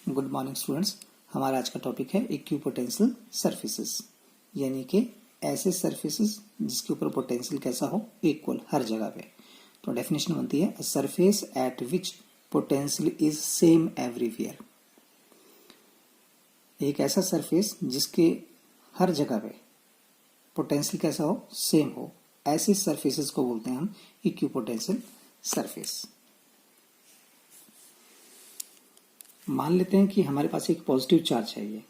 Good morning students. हमारा आज का टॉपिक है इक्विपोटेंशियल सरफेसेस, यानी कि ऐसे सरफेसेस जिसके ऊपर पोटेंशियल कैसा हो, इक्वल हर जगह पे। तो डेफिनेशन बनती है a surface at which potential is same everywhere. एक ऐसा सरफेस जिसके हर जगह पे पोटेंशियल कैसा हो, सेम हो, ऐसे सरफेसेस को बोलते हैं हम इक्विपोटेंशियल सरफेस। मान लेते हैं कि हमारे पास एक पॉजिटिव चार्ज है ये,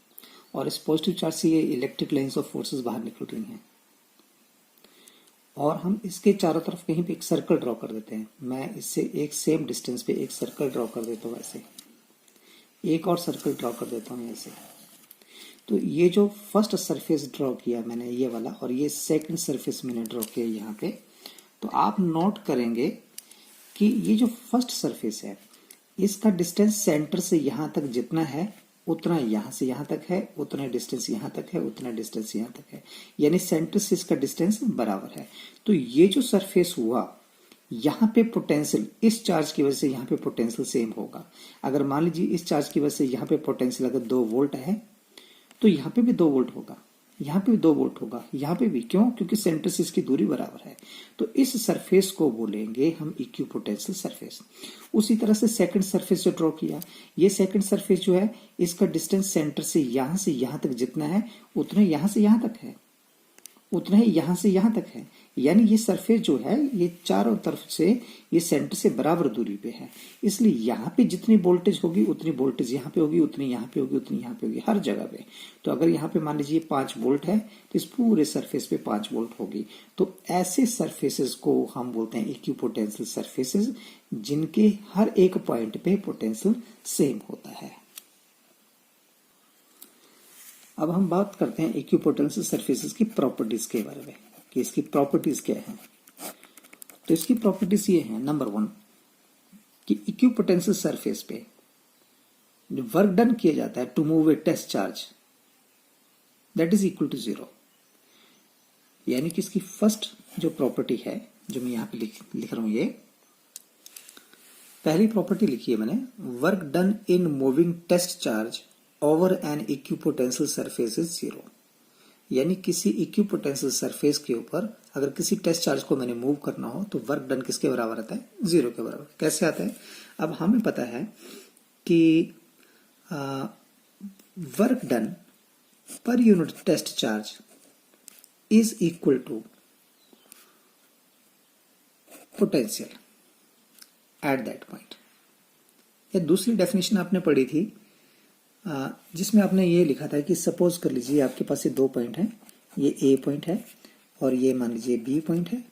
और इस पॉजिटिव चार्ज से ये इलेक्ट्रिक लाइंस ऑफ फोर्सेस बाहर निकल रही हैं, और हम इसके चारों तरफ कहीं पे एक सर्कल ड्रॉ कर देते हैं। मैं इससे एक सेम डिस्टेंस पे एक सर्कल ड्रॉ कर देता हूँ, ऐसे एक और सर्कल ड्रॉ कर देता हूँ ऐसे। तो ये जो फर्स्ट सरफेस ड्रॉ किया मैंने ये वाला, और ये सेकंड सरफेस मैंने ड्रॉ किया यहाँ पे, तो आप नोट करेंगे कि ये जो फर्स्ट सरफेस है इसका डिस्टेंस सेंटर से यहां तक जितना है उतना यहां से यहां तक है, उतना डिस्टेंस यहां तक है, उतना डिस्टेंस यहां तक है, यानी सेंटर से इसका डिस्टेंस बराबर है। तो ये जो सरफेस हुआ यहाँ पे पोटेंशियल इस चार्ज की वजह से यहाँ पे पोटेंशियल सेम होगा। अगर मान लीजिए इस चार्ज की वजह से यहाँ पे पोटेंशियल अगर 2 वोल्ट है तो यहाँ पे भी 2 वोल्ट होगा, यहाँ पे भी 2 वोल्ट होगा, यहाँ पे भी। क्यों? क्योंकि सेंटर से इसकी दूरी बराबर है। तो इस सरफेस को बोलेंगे हम इक्विपोटेंशियल सरफेस। उसी तरह से सेकंड सरफेस जो ड्रॉ किया, ये सेकंड सरफेस जो है इसका डिस्टेंस सेंटर से यहां तक जितना है उतना यहां से यहां तक है, उतना ही यहां से यहां तक है। यानी ये सरफेस जो है ये चारों तरफ से ये सेंटर से बराबर दूरी पे है, इसलिए यहाँ पे जितनी वोल्टेज होगी उतनी वोल्टेज यहाँ पे होगी, उतनी यहाँ पे होगी, उतनी यहाँ पे होगी, हर जगह पे। तो अगर यहाँ पे मान लीजिए 5 वोल्ट है तो इस पूरे सरफेस पे 5 वोल्ट होगी। तो ऐसे सरफेसेस को हम बोलते हैं इक्विपोटेंशियल सरफेसेस, जिनके हर एक पॉइंट पे पोटेंशियल सेम होता है। अब हम बात करते हैं इक्विपोटेंशियल सरफेसेस की प्रॉपर्टीज के बारे में कि इसकी प्रॉपर्टीज क्या है। तो इसकी प्रॉपर्टीज ये है, नंबर 1 कि इक्विपोटेंशियल सरफेस पे जो वर्क डन किया जाता है to move a test charge that is equal to 0। यानी कि इसकी फर्स्ट जो प्रॉपर्टी है जो मैं यहां पे लिख रहा हूं, ये पहली प्रॉपर्टी लिखी है मैंने, work done in moving test charge over an equipotential surface is 0। यानी किसी इक्विपोटेंशियल सरफेस के ऊपर अगर किसी टेस्ट चार्ज को मैंने मूव करना हो तो वर्क डन किसके बराबर आता है? 0 के बराबर। कैसे आता है? अब हमें पता है कि वर्क डन पर unit test charge is equal to potential at that point. या दूसरी डेफिनेशन आपने पढ़ी थी जिसमें आपने ये लिखा था कि सपोज कर लीजिए आपके पास ये 2 पॉइंट हैं, ये ए पॉइंट है और ये मान लीजिए बी पॉइंट है,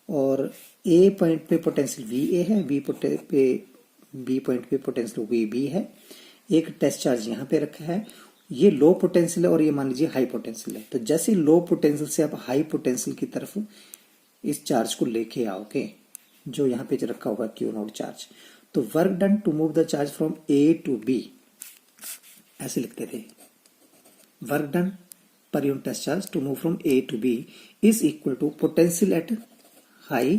और ए पॉइंट पे पोटेंशियल वी ए है, बी पॉइंट पे पोटेंशियल वी बी है। एक टेस्ट चार्ज यहाँ पे रखा है, ये लो पोटेंशियल है और ये मान लीजिए हाई पोटेंशियल है। तो जैसे लो पोटेंशियल से आप हाई पोटेंशियल की तरफ इस चार्ज को लेके आओगे जो यहाँ पे रखा होगा क्यू नोट चार्ज, तो work done to move the charge from A to B ऐसे लिखते थे। वर्क डन पर unit test charge to move from A to B is equal to potential at high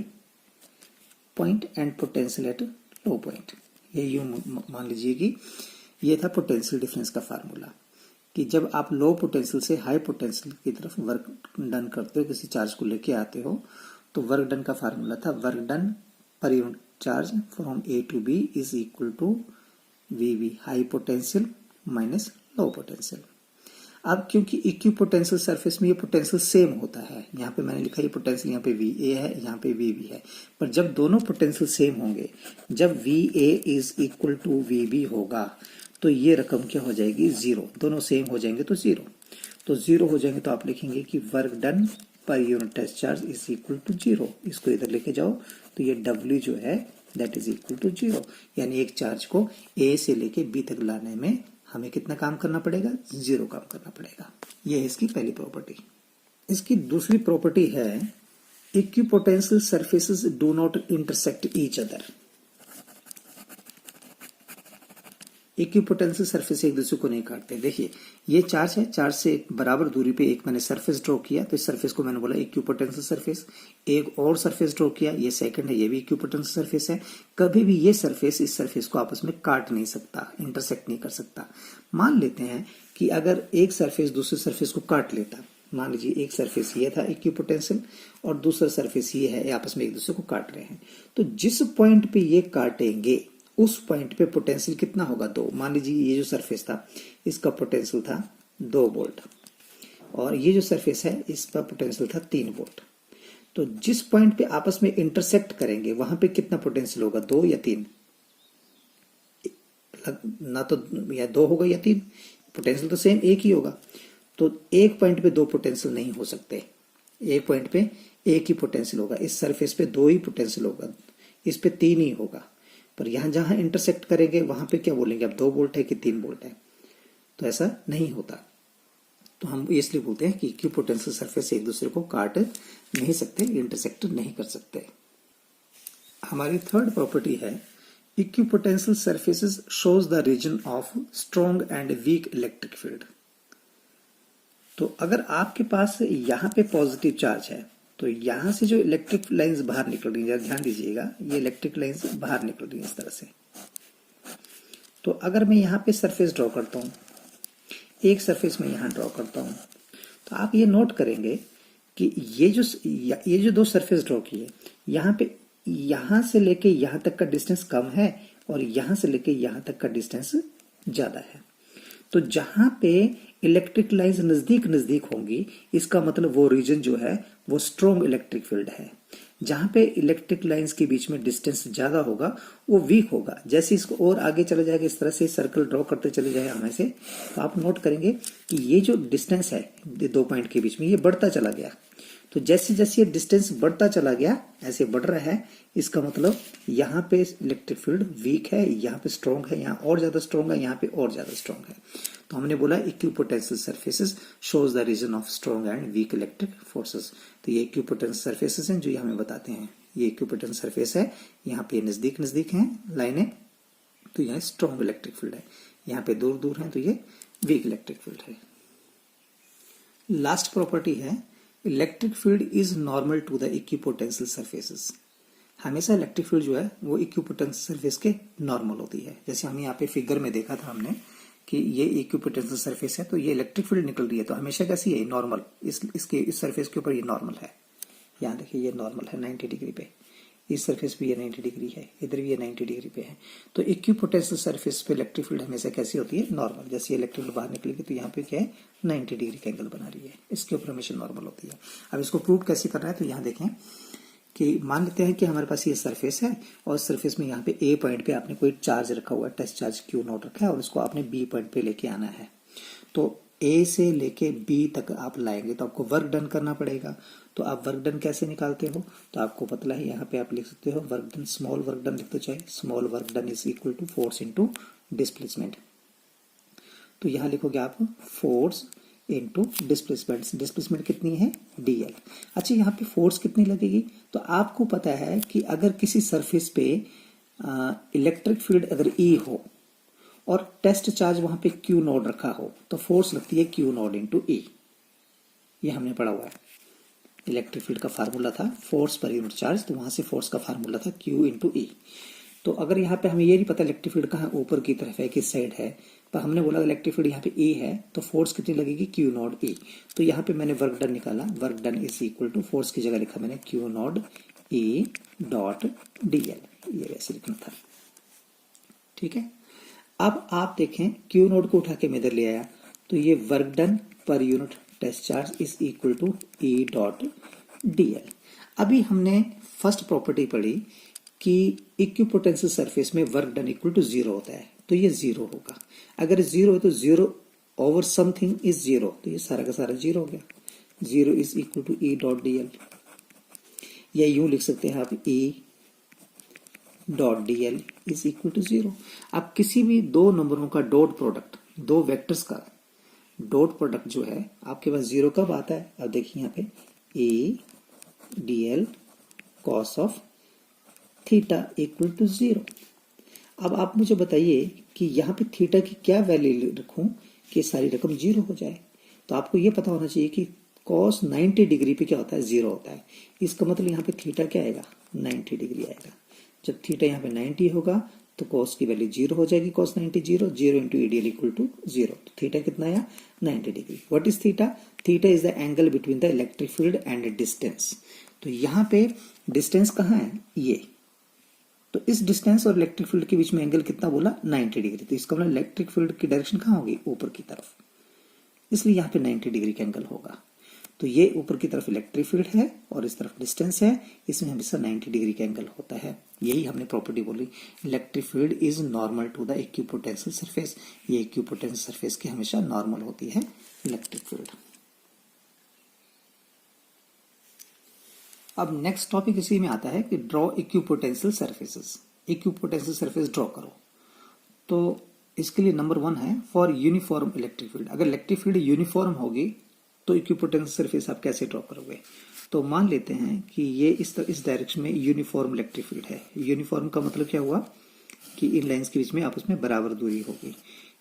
point and potential at low point. ये यूं मान लीजिए कि ये था पोटेंशियल डिफरेंस का फार्मूला, कि जब आप लो पोटेंशियल से हाई पोटेंशियल की तरफ वर्क डन करते हो, किसी चार्ज को लेके आते हो, तो वर्क डन का फार्मूला था वर्क डन पर unit charge from A to B is equal to V B high potential minus low potential. अब क्योंकि इक्विपोटेंशियल सरफेस में ये पोटेंशियल सेम होता है, यहाँ पे मैंने लिखा ये पोटेंशियल यहाँ पे वी ए है, यहाँ पे वी बी है, पर जब दोनों पोटेंशियल सेम होंगे, जब V A is equal to V B होगा तो ये रकम क्या हो जाएगी? 0। दोनों सेम हो जाएंगे तो 0। तो 0 हो जाएंगे तो आप लिखेंगे कि वर्क डन पर unit test charge is equal to 0। इसको इधर लेके जाओ तो ये W जो है दैट इज इक्वल टू 0। यानी एक चार्ज को A से लेके B तक लाने में हमें कितना काम करना पड़ेगा? 0 काम करना पड़ेगा। यह है इसकी पहली प्रॉपर्टी। इसकी दूसरी प्रॉपर्टी है equipotential surfaces do not intersect each other. Equipotential surface एक दूसरे को नहीं काटते। देखिए ये चार्ज है, चार्ज से बराबर दूरी पे एक मैंने सरफेस ड्रॉ किया, तो इस सरफेस को मैंने बोला इक्विपोटेंशियल सरफेस। एक और सरफेस ड्रॉ किया, ये सेकंड है, ये भी इक्विपोटेंशियल सरफेस है। कभी भी ये सरफेस इस सरफेस को आपस में काट नहीं सकता, इंटरसेक्ट नहीं कर सकता। मान लेते हैं कि अगर एक सरफेस दूसरे सरफेस को काट लेता, मान लीजिए एक सरफेस ये था इक्विपोटेंशियल और दूसरा सरफेस ये है, आपस में एक दूसरे को काट रहे हैं, तो जिस पॉइंट पे ये काटेंगे उस पॉइंट पे पोटेंशियल कितना होगा? 2। मान लीजिए ये जो सरफेस था इसका पोटेंशियल था 2 वोल्ट और ये जो सरफेस है इसका पोटेंशियल था 3 वोल्ट। तो जिस पॉइंट पे आपस में इंटरसेक्ट करेंगे वहां पे कितना पोटेंशियल होगा? 2 या 3? ना तो या 2 होगा या 3, पोटेंशियल तो सेम एक ही होगा। तो एक पॉइंट पे 2 पोटेंशियल नहीं हो सकते, एक पॉइंट पे एक ही पोटेंशियल होगा। इस सरफेस पे 2 ही पोटेंशियल होगा, इस पे 3 ही होगा। पर यहां जहां इंटरसेक्ट करेंगे वहां पे क्या बोलेंगे? अब 2 वोल्ट है कि 3 वोल्ट है? तो ऐसा नहीं होता। तो हम इसलिए बोलते हैं कि इक्विपोटेंशियल सरफेस एक दूसरे को काट नहीं सकते, इंटरसेक्ट नहीं कर सकते। हमारी थर्ड प्रॉपर्टी है equipotential surfaces shows the region of strong and weak electric field. तो अगर आपके पास यहाँ पे पॉजिटिव चार्ज है तो यहां से जो इलेक्ट्रिक लाइंस बाहर निकल रही है, ध्यान दीजिएगा, ये इलेक्ट्रिक लाइंस बाहर निकल रही है इस तरह से। तो अगर मैं यहाँ पे सरफेस ड्रॉ करता हूँ, एक सरफेस में यहाँ ड्रॉ करता हूँ, तो आप ये नोट करेंगे कि ये जो 2 सरफेस ड्रॉ किए, यहाँ पे यहाँ से लेके यहाँ तक का डिस्टेंस कम है और यहाँ से लेके यहाँ तक का डिस्टेंस ज्यादा है। तो जहां पे इलेक्ट्रिक लाइंस नजदीक नजदीक होंगी इसका मतलब वो रीजन जो है वो स्ट्रॉन्ग इलेक्ट्रिक फील्ड है। जहां पे इलेक्ट्रिक लाइंस के बीच में डिस्टेंस ज्यादा होगा वो वीक होगा। जैसे इसको और आगे चला जाएगा, इस तरह से सर्कल ड्रॉ करते चले जाए हमें से, तो आप नोट करेंगे कि ये जो डिस्टेंस है 2 पॉइंट के बीच में ये बढ़ता चला गया। तो जैसे जैसे ये डिस्टेंस बढ़ता चला गया ऐसे बढ़ रहा है, इसका मतलब यहाँ पे इलेक्ट्रिक फील्ड वीक है, यहाँ पे स्ट्रॉन्ग है, यहाँ और ज्यादा स्ट्रॉन्ग है, यहाँ पे और ज्यादा स्ट्रॉन्ग है। तो हमने बोला equipotential surfaces shows the region of strong and weak electric forces. तो ये इक्विपोटेंशियल सरफेसेस हैं जो ये हमें बताते हैं। ये इक्विपोटेंशियल सरफेस है, यहाँ पे नजदीक नजदीक है लाइनें, तो यहाँ स्ट्रॉन्ग इलेक्ट्रिक फील्ड है, यहाँ पे दूर दूर है तो ये वीक इलेक्ट्रिक फील्ड है। लास्ट प्रॉपर्टी है electric field is normal to the equipotential surfaces. हमेशा इलेक्ट्रिक फील्ड जो है वो इक्विपोटेंशियल सरफेस के नॉर्मल होती है। जैसे हमने यहाँ पे फिगर में देखा था हमने कि ये इक्विपोटेंशियल सरफेस है तो ये इलेक्ट्रिक फील्ड निकल रही है, तो हमेशा कैसी है? नॉर्मल। इस सरफेस के ऊपर ये नॉर्मल है। यहाँ देखिए ये नॉर्मल है 90 डिग्री पे, इस सरफेस भी ये 90 डिग्री है, इधर भी ये 90 डिग्री पे है। तो इक्विपोटेंशियल सरफेस पे इलेक्ट्रिक फील्ड हमेशा कैसी होती है? नॉर्मल। जैसे इलेक्ट्रिक फील्ड बाहर निकलेगी तो यहाँ पे क्या है? 90 डिग्री का एंगल बना रही है, इसके ऊपर हमेशा नॉर्मल होती है। अब इसको प्रूव कैसे करना है? तो यहाँ देखें कि मान लेते हैं कि हमारे पास ये सरफेस है और सरफेस में यहाँ पे ए पॉइंट पे आपने कोई चार्ज रखा हुआ है, टेस्ट चार्ज क्यू नॉट रखा है और उसको आपने बी पॉइंट पे लेके आना है। तो ए से लेके बी तक आप लाएंगे तो आपको वर्क डन करना पड़ेगा। तो आप वर्क डन कैसे निकालते हो? तो आपको पता है, यहाँ पे आप लिख सकते हो work done, small work done लिखते चाहे, small work done is equal to force into displacement. तो यहाँ लिखोगे आप फोर्स इनटू डिस्प्लेसमेंट। डिस्प्लेसमेंट कितनी है? dl। अच्छा यहाँ पे फोर्स कितनी लगेगी? तो आपको पता है कि अगर किसी सरफेस पे इलेक्ट्रिक फील्ड अगर E हो और टेस्ट चार्ज वहां पे Q नोड रखा हो तो फोर्स लगती है Q नोड इंटू E। ये हमने पढ़ा हुआ है। इलेक्ट्रिक फील्ड का फार्मूला था फोर्स पर यूनिट चार्ज, तो वहां से फोर्स का फार्मूला था Q इंटू E। तो अगर यहाँ पे हमें ये नहीं पता इलेक्ट्रिक फील्ड कहाँ ऊपर की तरफ है, किस साइड है, पर हमने बोला इलेक्ट्रिक फील्ड यहाँ पे E है तो फोर्स कितनी लगेगी? Q not E। तो यहाँ पे मैंने वर्क डन निकाला, work done is equal to force की जगह लिखा मैंने Q not E dot dl। ये वैसे लिखना था, ठीक है। अब आप देखें Q नोड को उठा के मैं इधर ले आया तो ये वर्क डन पर unit test charge is equal to E dot dl। अभी हमने फर्स्ट प्रॉपर्टी पढ़ी कि इक्विपोटेंशियल सरफेस में वर्क डन इक्वल टू 0 होता है, तो ये 0 होगा। अगर 0 है तो 0 ओवर समथिंग इज 0, तो ये सारा का सारा 0 हो गया। 0 is equal to E dot dl। या यूं लिख सकते हैं आप E dot dl is equal to 0। अब किसी भी 2 नंबरों का डॉट प्रोडक्ट, 2 वेक्टर्स का डॉट प्रोडक्ट जो है आपके पास 0 कब आता है? अब देखिए यहाँ पे E dl cos of theta equal to 0। अब आप मुझे बताइए कि यहाँ पे थीटा की क्या वैल्यू रखूं कि सारी रकम 0 हो जाए। तो आपको ये पता होना चाहिए कि cos 90 डिग्री पे क्या होता है, 0 होता है। इसका मतलब यहाँ पे थीटा क्या आएगा, 90 डिग्री आएगा। जब थीटा यहाँ पे 90 होगा तो cos की वैल्यू 0 हो जाएगी। cos 90 0 into EDL equal to 0। तो थीटा कितना आया, 90 degree. What is theta? Theta is the angle between the electric field and distance. तो यहाँ पे डिस्टेंस कहाँ है, ये। तो इस डिस्टेंस और इलेक्ट्रिक फील्ड के बीच में एंगल कितना बोला, 90 डिग्री। तो इसका मतलब इलेक्ट्रिक फील्ड की डायरेक्शन कहाँ होगी, ऊपर की तरफ, इसलिए यहाँ पे 90 डिग्री का एंगल होगा। तो ये ऊपर की तरफ इलेक्ट्रिक फील्ड है और इस तरफ डिस्टेंस है, इसमें हमेशा 90 डिग्री का एंगल होता है। यही हमने प्रॉपर्टी बोली, electric field is normal to the equipotential surface. ये इक्विपोटेंशियल सरफेस की हमेशा नॉर्मल होती है इलेक्ट्रिक फील्ड। अब नेक्स्ट टॉपिक इसी में आता है कि draw equipotential surfaces. Equipotential surface draw करो। तो इसके लिए नंबर 1 है फॉर यूनिफॉर्म इलेक्ट्रिक फील्ड। अगर इलेक्ट्रिक फील्ड यूनिफॉर्म होगी तो इक्विपोटेंशियल सरफेस आप कैसे ड्रॉ करोगे। तो मान लेते हैं कि ये इस डायरेक्शन में यूनिफॉर्म इलेक्ट्रिक फील्ड है। यूनिफॉर्म का मतलब क्या हुआ कि इन लाइंस के बीच में आपस में बराबर दूरी होगी।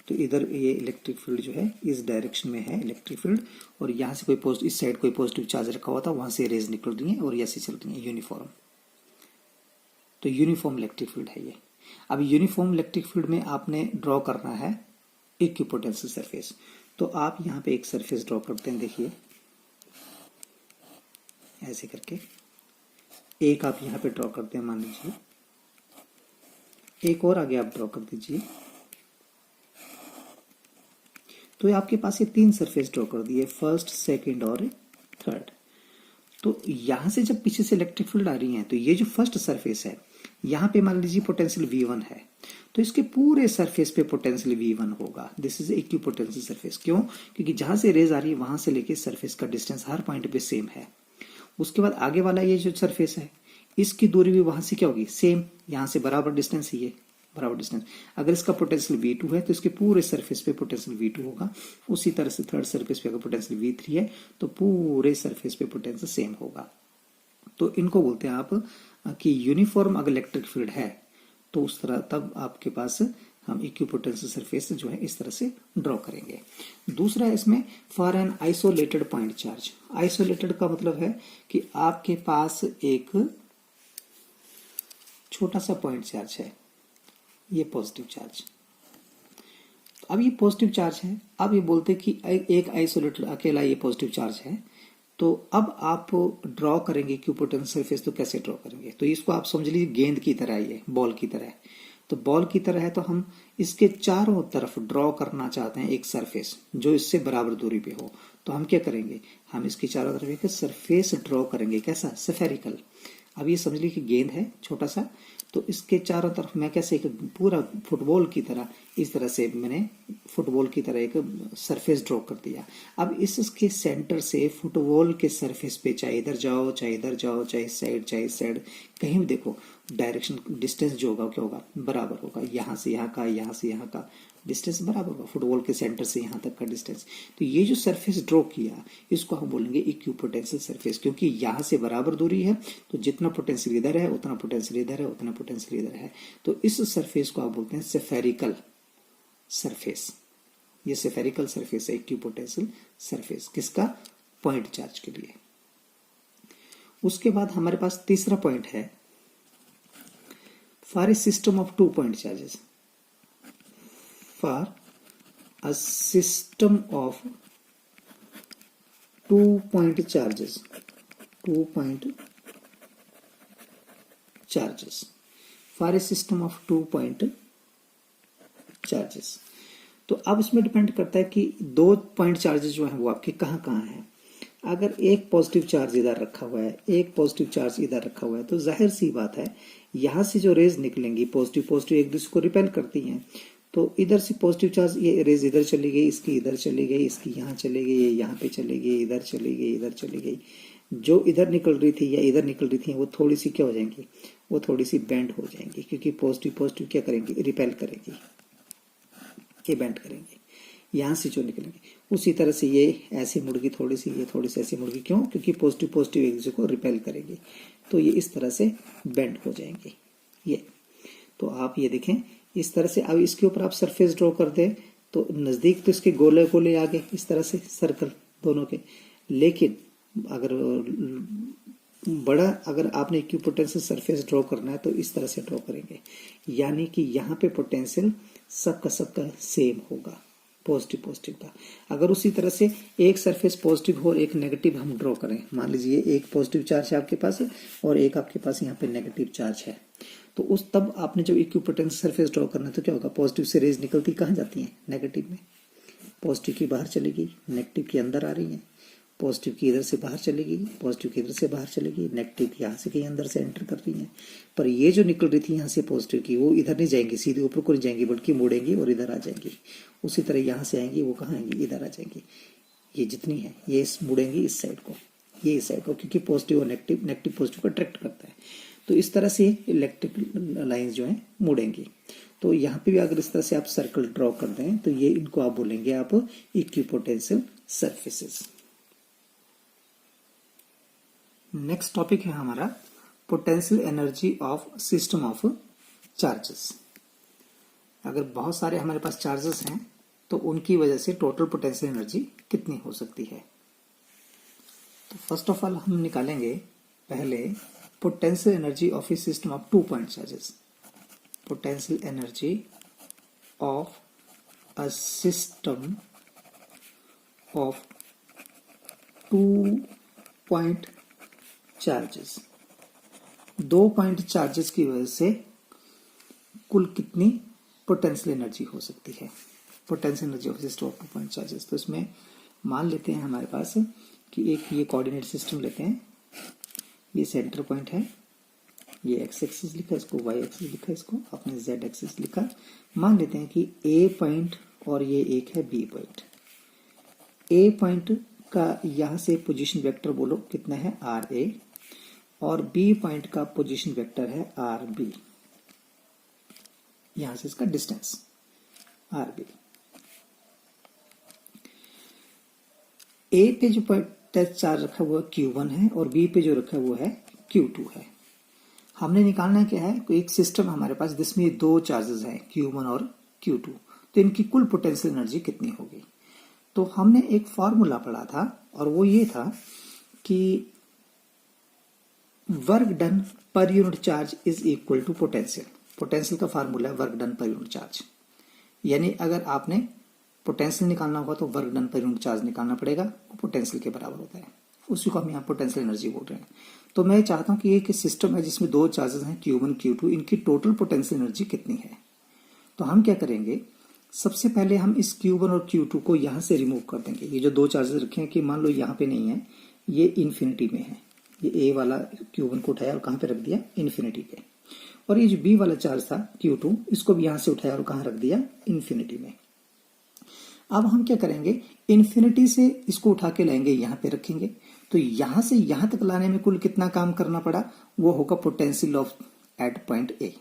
तो इधर ये इलेक्ट्रिक फील्ड जो है इस डायरेक्शन में है इलेक्ट्रिक फील्ड, और यहाँ से कोई इस साइड कोई पॉजिटिव चार्ज रखा हुआ था, वहां से रेज निकल रही है और ऐसे चल रही है यूनिफॉर्म। तो यूनिफॉर्म इलेक्ट्रिक फील्ड है ये। अब यूनिफॉर्म इलेक्ट्रिक फील्ड में आपने ड्रॉ करना है इक्विपोटेंशियल सरफेस। तो आप यहाँ पे एक सरफेस ड्रॉ करते हैं, देखिए ऐसे करके। एक आप यहाँ पे ड्रॉ करते हैं, मान लीजिए एक और आगे आप ड्रॉ कर दीजिए। तो आपके पास ये 3 सरफेस ड्रॉ कर दिए, फर्स्ट, सेकंड और थर्ड। तो यहां से जब पीछे से इलेक्ट्रिक फील्ड आ रही है तो ये जो फर्स्ट सरफेस है यहाँ पे मान लीजिए पोटेंशियल V1 है, तो इसके पूरे सरफेस पे पोटेंशियल V1 होगा। This is equipotential surface. क्यों? क्योंकि जहां से रेज आ रही है वहां से लेके सरफेस का डिस्टेंस हर पॉइंट पे सेम है। उसके बाद आगे वाला ये जो सरफेस है इसकी दूरी भी वहां से क्या होगी, सेम। यहां से बराबर डिस्टेंस है, ये बराबर डिस्टेंस। अगर इसका पोटेंशियल V2 है तो इसके पूरे सरफेस पे पोटेंशियल V2 होगा। उसी तरह से थर्ड सरफेस पे अगर पोटेंशियल V3 है तो पूरे सरफेस पे पोटेंशियल सेम होगा। तो इनको बोलते हैं आप कि यूनिफॉर्म अगर इलेक्ट्रिक फील्ड है तो उस तरह तब आपके पास हम इक्विपोटेंशियल सरफेस जो है इस तरह से ड्रॉ करेंगे। दूसरा इसमें for an isolated point charge. Isolated का मतलब है कि आपके पास एक छोटा सा पॉइंट चार्ज है, ये पॉजिटिव चार्ज। अब ये पॉजिटिव चार्ज है, अब ये बोलते कि एक आइसोलेटेड अकेला ये पॉजिटिव चार्ज है। तो अब आप ड्रॉ करेंगे इक्विपोटेंशियल सरफेस, तो कैसे ड्रॉ करेंगे? तो इसको आप समझ लीजिए गेंद की तरह, ये बॉल की तरह है। तो बॉल की तरह है तो हम इसके चारों तरफ ड्रॉ करना चाहते हैं एक सरफेस जो इससे बराबर दूरी पे हो। तो हम क्या करेंगे, हम इसकी चारों तरफ एक सरफेस ड्रॉ करेंगे। कैसा? स्फेरिकल। अब ये समझ लीजिए कि गेंद है छोटा सा, तो इसके चारों तरफ मैं कैसे एक पूरा फुटबॉल की तरह, इस तरह से मैंने फुटबॉल की तरह एक सरफेस ड्रॉ कर दिया। अब इसके सेंटर से फुटबॉल के सरफेस पे चाहे इधर जाओ चाहे इधर जाओ, चाहे इस साइड कहीं भी देखो, डायरेक्शन डिस्टेंस जो होगा क्या होगा, बराबर होगा। यहाँ से यहाँ का, यहाँ से यहाँ का डिस्टेंस बराबर होगा, फुटबॉल के सेंटर से यहाँ तक का डिस्टेंस। तो ये जो सरफेस ड्रॉ किया इसको हम बोलेंगे इक्विपोटेंशियल सरफेस, क्योंकि यहाँ से बराबर दूरी है तो जितना पोटेंशियल इधर है उतना पोटेंशियल इधर है, उतना पोटेंशियल इधर है। तो इस सरफेस को आप बोलते हैं स्फेरिकल सरफेस। ये स्फेरिकल सरफेस है इक्विपोटेंशियल सरफेस। किसका? पॉइंट चार्ज के लिए। उसके बाद हमारे पास तीसरा पॉइंट है for a system of 2 point charges. For a system of 2 point charges, 2 point charges, for a system of 2 point charges. तो अब इसमें डिपेंड करता है कि 2 पॉइंट चार्जेस जो है वो आपके कहाँ कहाँ हैं। अगर एक पॉजिटिव चार्ज इधर रखा हुआ है, एक पॉजिटिव चार्ज इधर रखा हुआ है, तो जाहिर सी बात है यहां से जो रेज निकलेंगी पॉजिटिव एक दूसरे को रिपेल करती हैं। तो इधर से पॉजिटिव चार्ज, ये रेज इधर चली गई, इसकी इधर चली गई, इसकी यहाँ चली गई, ये यहाँ पे चली गई, इधर चली गई, इधर चली गई। जो इधर निकल रही थी या इधर निकल रही थी वो थोड़ी सी क्या हो जाएंगी, वो थोड़ी सी बेंड हो जाएंगी, क्योंकि पॉजिटिव क्या करेंगी, रिपेल करेंगी, ये बेंड करेंगे। यहाँ से जो निकलेंगे उसी तरह से ये ऐसे मुड़गी थोड़ी सी, ये थोड़ी सी ऐसी मुड़गी। क्यों? क्योंकि पॉजिटिव एक दूसरे को रिपेल करेंगे, तो ये इस तरह से बेंड हो जाएंगे। ये तो आप ये देखें इस तरह से। अब इसके ऊपर आप सरफेस ड्रॉ कर दें तो नजदीक तो इसके गोले गोले आ गए इस तरह से सर्कल दोनों के, लेकिन अगर बड़ा अगर आपने इक्विपोटेंशियल सरफेस ड्रॉ करना है तो इस तरह से ड्रॉ करेंगे, यानी कि यहाँ पे पोटेंशियल सबका सेम होगा, पॉजिटिव पॉजिटिव का। अगर उसी तरह से एक सरफेस पॉजिटिव और एक नेगेटिव हम ड्रॉ करें, मान लीजिए एक पॉजिटिव चार्ज है आपके पास और एक आपके पास यहाँ पे नेगेटिव चार्ज है, तो उस तब आपने जब इक्विपोटेंशियल सरफेस ड्रॉ करना है तो क्या होगा, पॉजिटिव से रेज निकलती कहाँ जाती हैं, नेगेटिव में। पॉजिटिव की बाहर चलेगी, नेगेटिव की अंदर आ रही है, पॉजिटिव की इधर से बाहर चलेगी, पॉजिटिव की इधर से बाहर चलेगी, नेगेटिव की यहाँ से कहीं अंदर से एंटर कर रही है। पर ये जो निकल रही थी यहाँ से पॉजिटिव की, वो इधर नहीं जाएंगी, सीधे ऊपर को नहीं जाएंगी, बल्कि मुड़ेंगी और इधर आ जाएंगी। उसी तरह यहाँ से आएंगी, वो कहाँ आएंगी, इधर आ जाएंगी। ये जितनी है ये मुड़ेंगी इस साइड को, ये इस साइड को, क्योंकि पॉजिटिव और नेगेटिव पॉजिटिव को अट्रैक्ट करता है। तो इस तरह से इलेक्ट्रिक लाइंस जो है मुड़ेंगी। तो यहाँ पे भी अगर इस तरह से आप सर्कल ड्रॉ कर दें तो ये इनको आप बोलेंगे आप इक्विपोटेंशियल सरफेसेस। नेक्स्ट टॉपिक है हमारा potential energy of system of charges. अगर बहुत सारे हमारे पास चार्जेस हैं तो उनकी वजह से टोटल पोटेंशियल एनर्जी कितनी हो सकती है। तो फर्स्ट ऑफ ऑल हम निकालेंगे पहले potential energy of A system of 2 point charges. Potential energy of a system of 2 point charges. 2 point charges की वजह से कुल कितनी पोटेंशियल एनर्जी हो सकती है, potential energy of system of 2 point charges. तो इसमें मान लेते हैं हमारे पास कि एक ये कोऑर्डिनेट सिस्टम लेते हैं, ये सेंटर पॉइंट है, ये एक्स एक्सिस लिखा, इसको वाई एक्सिस लिखा, इसको आपने जेड एक्सिस लिखा। मान लेते हैं कि ए पॉइंट और ये एक है बी पॉइंट। ए पॉइंट का यहां से पोजीशन वेक्टर बोलो कितना है, आर ए, और बी पॉइंट का पोजीशन वेक्टर है आर बी। यहां से इसका डिस्टेंस आर बी। ए पे जो टेस्ट चार्ज रखा हुआ Q1 है और बी पे जो रखा हुआ है Q2 है। हमने निकालना क्या है, कोई एक सिस्टम हमारे पास जिसमें 2 चार्जेस हैं Q1 और Q2, तो इनकी कुल पोटेंशियल एनर्जी कितनी होगी। तो हमने एक फॉर्मूला पढ़ा था और वो ये था कि वर्क डन पर unit charge is equal to potential. Potential का फार्मूला है वर्क डन पर यूनिट चार्ज, यानी अगर आपने पोटेंशियल निकालना होगा तो वर्क डन पर यूनिट चार्ज निकालना पड़ेगा, वो पोटेंशियल के बराबर होता है। उसी को हम यहाँ पोटेंशियल एनर्जी बोल रहे हैं। तो मैं चाहता हूँ कि एक सिस्टम है जिसमें 2 चार्जेस हैं Q1 Q2, इनकी टोटल पोटेंशियल एनर्जी कितनी है। तो हम क्या करेंगे, सबसे पहले हम इस Q1 और Q2 को यहाँ से रिमूव कर देंगे। ये जो 2 चार्जेस रखे हैं कि मान लो यहाँ पे नहीं है, ये इन्फिनिटी में है, ये ए वाला Q1 को उठाया और कहाँ पे रख दिया, इन्फिनिटी पे। और ये जो बी वाला चार्ज था Q2, इसको भी यहां से उठाया और कहां रख दिया, इन्फिनिटी में। अब हम क्या करेंगे, इन्फिनिटी से इसको उठा के लाएंगे, यहां पे रखेंगे। तो यहां से यहां तक लाने में कुल कितना काम करना पड़ा, वो होगा potential of at point A.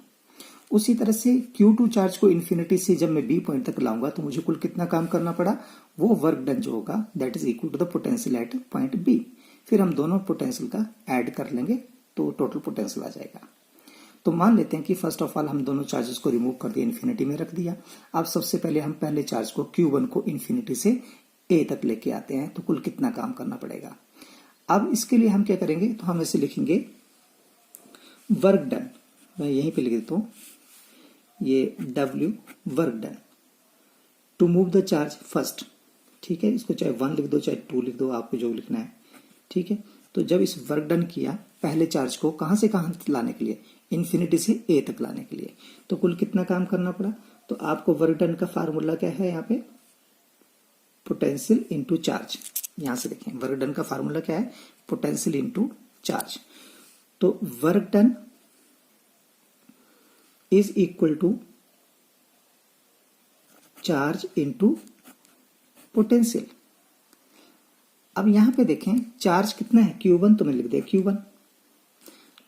उसी तरह से Q2 चार्ज को इन्फिनिटी से जब मैं बी पॉइंट तक लाऊंगा तो मुझे कुल कितना काम करना पड़ा, वो वर्क डन जो होगा that is equal to the potential at point B. फिर हम दोनों पोटेंशियल का ऐड कर लेंगे तो टोटल पोटेंशियल आ जाएगा। तो मान लेते हैं कि फर्स्ट ऑफ ऑल हम दोनों चार्जेस को रिमूव कर दिया, इन्फिनिटी में रख दिया। अब सबसे पहले हम पहले चार्ज को Q1 को इन्फिनिटी से ए तक लेके आते हैं, तो कुल कितना काम करना पड़ेगा। अब इसके लिए हम क्या करेंगे, तो हम ऐसे लिखेंगे वर्क डन, मैं यहीं पे लिख देता हूं, ये W work done to move the charge first. ठीक है, इसको चाहे 1 लिख दो चाहे 2 लिख दो, आपको जो लिखना है। ठीक है, तो जब इस वर्क डन किया पहले चार्ज को कहां से कहां लाने के लिए, इन्फिनिटी से ए तक लाने के लिए, तो कुल कितना काम करना पड़ा। तो आपको वर्क डन का फार्मूला क्या है, यहाँ पे पोटेंशियल इंटू चार्ज। यहां से देखें वर्क डन का फार्मूला क्या है, पोटेंशियल इंटू चार्ज। तो work done is equal to charge into potential. अब यहां पे देखें चार्ज कितना है, Q1, तो मैं लिख दिया Q1।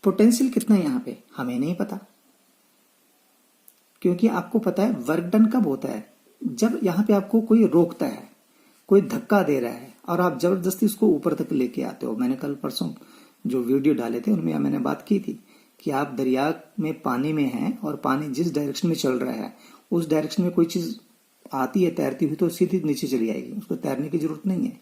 पोटेंशियल कितना है यहाँ पे, हमें नहीं पता, क्योंकि आपको पता है वर्क डन कब होता है, जब यहाँ पे आपको कोई रोकता है, कोई धक्का दे रहा है और आप जबरदस्ती उसको ऊपर तक लेके आते हो। मैंने कल परसों जो वीडियो डाले थे उनमें मैंने बात की थी कि आप दरिया में पानी में हैं और पानी जिस डायरेक्शन में चल रहा है उस डायरेक्शन में कोई चीज आती है तैरती हुई तो सीधी नीचे चली आएगी, उसको तैरने की जरूरत नहीं है।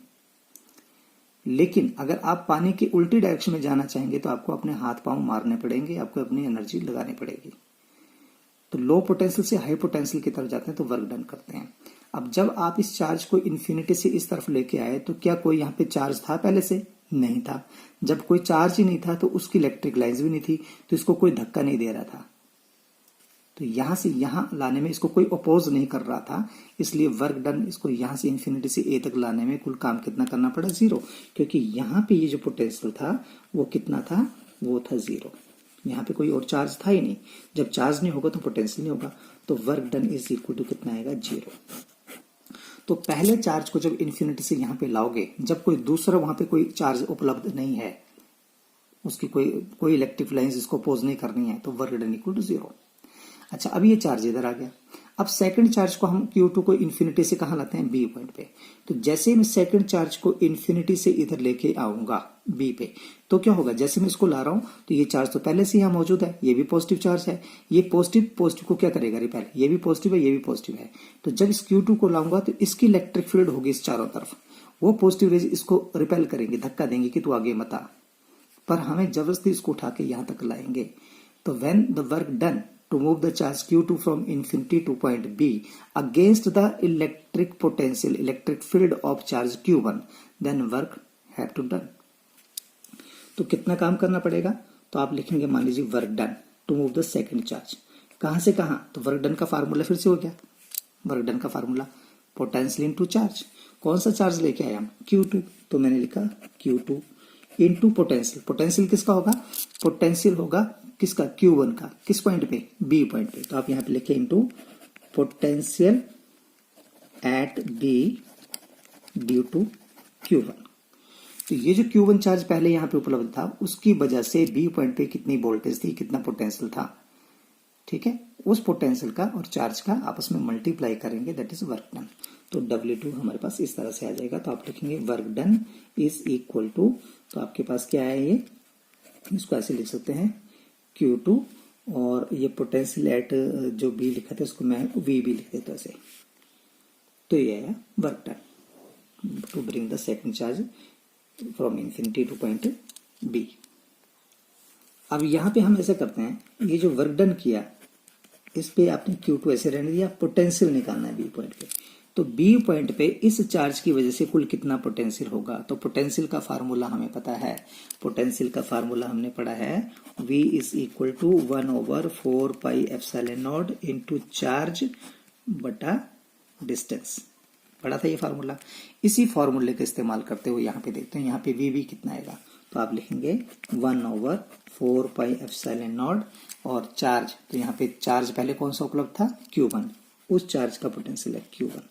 लेकिन अगर आप पानी की उल्टी डायरेक्शन में जाना चाहेंगे तो आपको अपने हाथ पांव मारने पड़ेंगे, आपको अपनी एनर्जी लगानी पड़ेगी। तो लो पोटेंशियल से हाई पोटेंशियल की तरफ जाते हैं तो वर्क डन करते हैं। अब जब आप इस चार्ज को इन्फिनिटी से इस तरफ लेके आए तो क्या कोई यहाँ पे चार्ज था पहले से? नहीं था। जब कोई चार्ज ही नहीं था तो उसकी इलेक्ट्रिक लाइंस भी नहीं थी, तो इसको कोई धक्का नहीं दे रहा था, तो यहां से यहां लाने में इसको कोई अपोज नहीं कर रहा था, इसलिए वर्क डन इसको यहां से इन्फिनिटी से ए तक लाने में कुल काम कितना करना पड़ा? 0, क्योंकि यहां पे ये जो पोटेंशियल था वो कितना था? वो था 0। यहाँ पे कोई और चार्ज था ही नहीं। जब चार्ज नहीं होगा तो पोटेंशियल नहीं होगा, तो work done is equal to कितना आएगा? 0। तो पहले चार्ज को जब इन्फिनिटी से यहाँ पे लाओगे, जब कोई दूसरा वहां पे कोई चार्ज उपलब्ध नहीं है, उसकी कोई इलेक्ट्रिक लाइंस इसको अपोज नहीं करनी है, तो वर्क डन इक्वल टू 0। अच्छा, अब ये चार्ज इधर आ गया। अब सेकंड चार्ज को हम Q2 को इन्फिनिटी से कहां लाते हैं? B पॉइंट पे। तो जैसे मैं सेकंड चार्ज को इन्फिनिटी से इधर लेके आऊंगा B पे, तो क्या होगा? जैसे मैं इसको ला रहा हूं तो ये चार्ज तो पहले से यहां मौजूद है, ये भी पॉजिटिव चार्ज है, ये पॉजिटिव को क्या करेगा? रिपेल। ये भी पॉजिटिव है, ये भी पॉजिटिव है, तो जब इस Q2 को लाऊंगा तो इसकी इलेक्ट्रिक फील्ड होगी इस चारों तरफ, वो पॉजिटिव रेज इसको रिपेल करेंगे, धक्का देंगे कि तू आगे मत आ, पर हमें जबरदस्ती इसको उठा के यहां तक लाएंगे। तो when the work done to move the charge Q2 from infinity to point B against the electric field of charge Q1, then work have to done। तो कितना काम करना पड़ेगा? तो आप लिखेंगे, मान लीजिए work done to move the second charge. कहां से कहां? तो वर्क डन का फार्मूला फिर से हो गया। वर्क डन का फार्मूला पोटेंशियल इनटू चार्ज। कौन सा चार्ज लेके आए हम? Q2। तो मैंने लिखा Q2 इनटू पोटेंशियल। पोटेंशियल किसका होगा? पोटेंशियल होगा किसका? Q1 का। किस पॉइंट पे? B पॉइंट पे। तो आप यहां पे लिखे into potential at B due to Q1। तो ये जो Q1 चार्ज पहले यहां पे उपलब्ध था, उसकी वजह से B पॉइंट पे कितनी वोल्टेज थी, कितना पोटेंशियल था, ठीक है, उस पोटेंशियल का और चार्ज का आपस में मल्टीप्लाई करेंगे, दैट इज वर्क डन। तो W2 हमारे पास इस तरह से आ जाएगा। तो आप लिखेंगे work done is equal to, तो आपके पास क्या है? ये इसको ऐसे लिख सकते हैं Q2, और ये पोटेंशियल एट जो B लिखा था उसको मैं VB लिख देता ऐसे। तो ये है work done to bring the second charge from infinity to point B। अब यहां पे हम ऐसे करते हैं, ये जो वर्क डन किया इस पे आपने Q2 ऐसे रहने दिया, पोटेंशियल निकालना है B पॉइंट पे। तो B पॉइंट पे इस चार्ज की वजह से कुल कितना पोटेंशियल होगा? तो पोटेंशियल का फार्मूला हमें पता है। पोटेंशियल का फार्मूला हमने पढ़ा है, V is equal to 1/4 pi epsilon naught into charge बटा डिस्टेंस। पढ़ा था ये फार्मूला। इसी फार्मूले का इस्तेमाल करते हुए यहाँ पे देखते हैं, यहाँ पे VB कितना आएगा? तो आप लिखेंगे 1/4 पाई एप्सिलॉन नॉट, और चार्ज, तो यहाँ पे चार्ज पहले कौन सा उपलब्ध था? Q1। उस चार्ज का पोटेंशियल है Q1,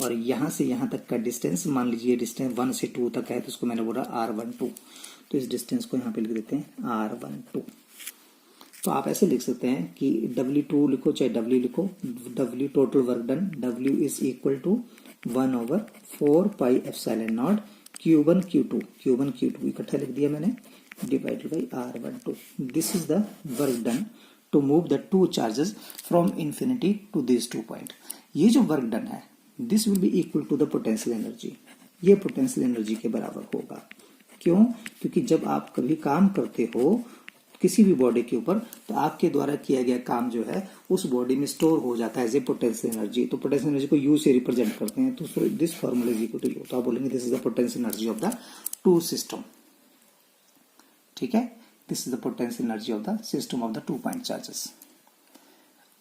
और यहां से यहां तक का डिस्टेंस, मान लीजिए डिस्टेंस 1 से 2 तक है, तो उसको मैंने बोला R12। तो इस डिस्टेंस को यहाँ पे लिख देते हैं R12। तो आप ऐसे लिख सकते हैं कि W2 लिखो चाहे W लिखो, W total work done, W is equal to 1/4 pi epsilon naught Q1 Q2 इकट्ठा लिख दिया मैंने, divided by R12। This is the work done to move the two charges from infinity to these 2 point। ये जो work done है, this will be equal to the potential energy। ये potential energy के बराबर होगा। क्यों? क्योंकि जब आप कभी काम करते हो किसी भी बॉडी के ऊपर, तो आपके द्वारा किया गया काम जो है उस बॉडी में स्टोर हो जाता है एज ए पोटेंशियल एनर्जी। तो पोटेंशियल एनर्जी को यू से रिप्रेजेंट करते हैं, तो this formula is equal to U. तो आप बोलेंगे this is the potential energy of the two system, ठीक है। This is the potential energy of the system of the 2 point charges.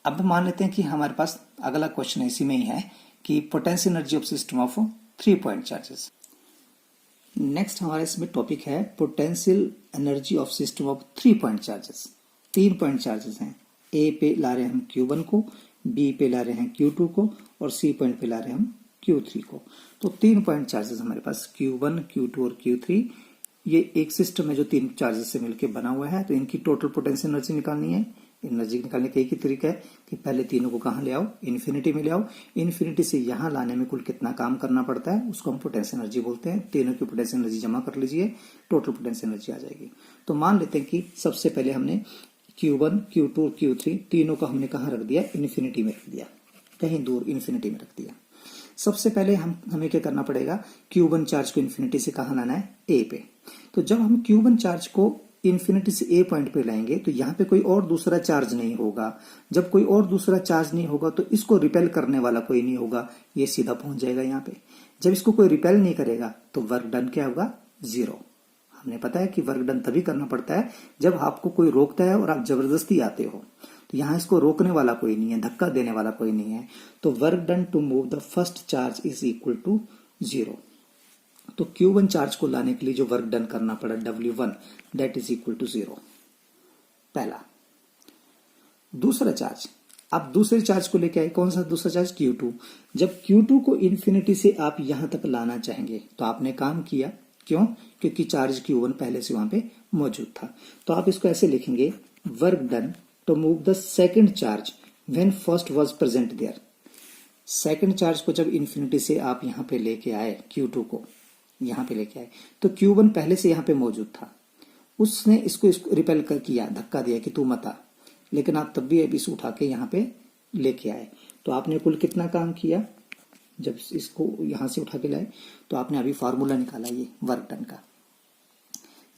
अब मान लेते हैं कि हमारे पास अगला क्वेश्चन इसी में ही है कि potential energy of system of 3 point charges. Next हमारा इसमें टॉपिक है potential energy of system of 3 point charges. 3 point charges हैं, ए पे ला रहे हैं हम Q1 को, बी पे ला रहे हैं Q2 को, और सी पॉइंट पे ला रहे हैं हम Q3 को। तो 3 पॉइंट चार्जेस हमारे पास Q1, Q2 और Q3। ये एक सिस्टम है जो 3 चार्जेस से मिलकर बना हुआ है। तो इनकी टोटल पोटेंशियल एनर्जी निकालनी है। एनर्जी निकालने का एक ही तरीका है कि पहले तीनों को कहां ले आओ? इन्फिनिटी में ले आओ। इन्फिनिटी से यहां लाने में कुल कितना काम करना पड़ता है उसको हम पोटेंशियल एनर्जी बोलते हैं। तीनों की पोटेंशियल एनर्जी जमा कर लीजिए, टोटल पोटेंशियल एनर्जी आ जाएगी। तो मान लेते हैं कि सबसे पहले हमने Q1, Q2, Q3 तीनों को हमने कहाँ रख दिया, इन्फिनिटी में रख दिया, कहीं दूर इन्फिनिटी में रख दिया। सबसे पहले हमें क्या करना पड़ेगा, Q1 चार्ज को इन्फिनिटी से कहाँ लाना है, A पे। तो जब हम Q1 चार्ज को इन्फिनिटी से A पॉइंट पे लाएंगे तो यहाँ पे कोई और दूसरा चार्ज नहीं होगा। जब कोई और दूसरा चार्ज नहीं होगा तो इसको रिपेल करने वाला कोई नहीं होगा, ये सीधा पहुंच जाएगा यहाँ पे। जब इसको कोई रिपेल नहीं करेगा तो वर्क डन क्या होगा, 0। हमने पता है कि वर्क डन तभी करना पड़ता है जब आपको कोई रोकता है और आप जबरदस्ती आते हो। तो यहाँ इसको रोकने वाला कोई नहीं है, धक्का देने वाला कोई नहीं है। तो work done to move the first charge is equal to 0। तो Q1 चार्ज को लाने के लिए जो वर्क डन करना पड़ा W1 that is equal to 0, पहला। दूसरा चार्ज, आप दूसरे चार्ज को लेके आए, कौन सा दूसरा चार्ज, Q2। जब Q2 को इन्फिनिटी से आप यहां तक लाना चाहेंगे तो आपने काम किया, क्यों, क्योंकि चार्ज Q1 पहले से वहां पे मौजूद था। तो आप इसको ऐसे लिखेंगे, work done to move the second charge when first was present there. Second charge को जब इन्फिनिटी से आप यहां पे लेके आए, Q2 को यहां पे लेके आए, तो Q1 पहले से यहां पे मौजूद था, उसने इसको रिपेल कर किया, धक्का दिया कि तू मत आ, लेकिन आप तब भी इसे उठा के यहां पे लेके आए। तो आपने कुल कितना काम किया, जब इसको यहां से उठा के लाए तो आपने अभी फार्मूला निकाला ये वर्क डन का।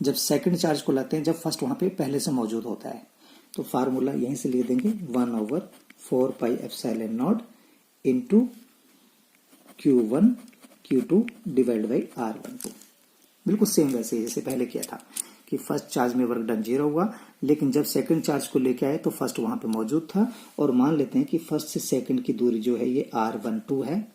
जब सेकंड चार्ज को लाते हैं, जब फर्स्ट वहां पे पहले से मौजूद होता है, तो फार्मूला यहीं से लिख देंगे 1/4πε0 into Q1 Q2 divide by R12। बिल्कुल सेम वैसे जैसे पहले किया था कि फर्स्ट चार्ज में वर्क डन 0 हुआ, लेकिन जब सेकंड चार्ज को लेके आए तो फर्स्ट वहां पे मौजूद था। और मान लेते हैं कि फर्स्ट से सेकंड की दूरी जो है ये R12 है,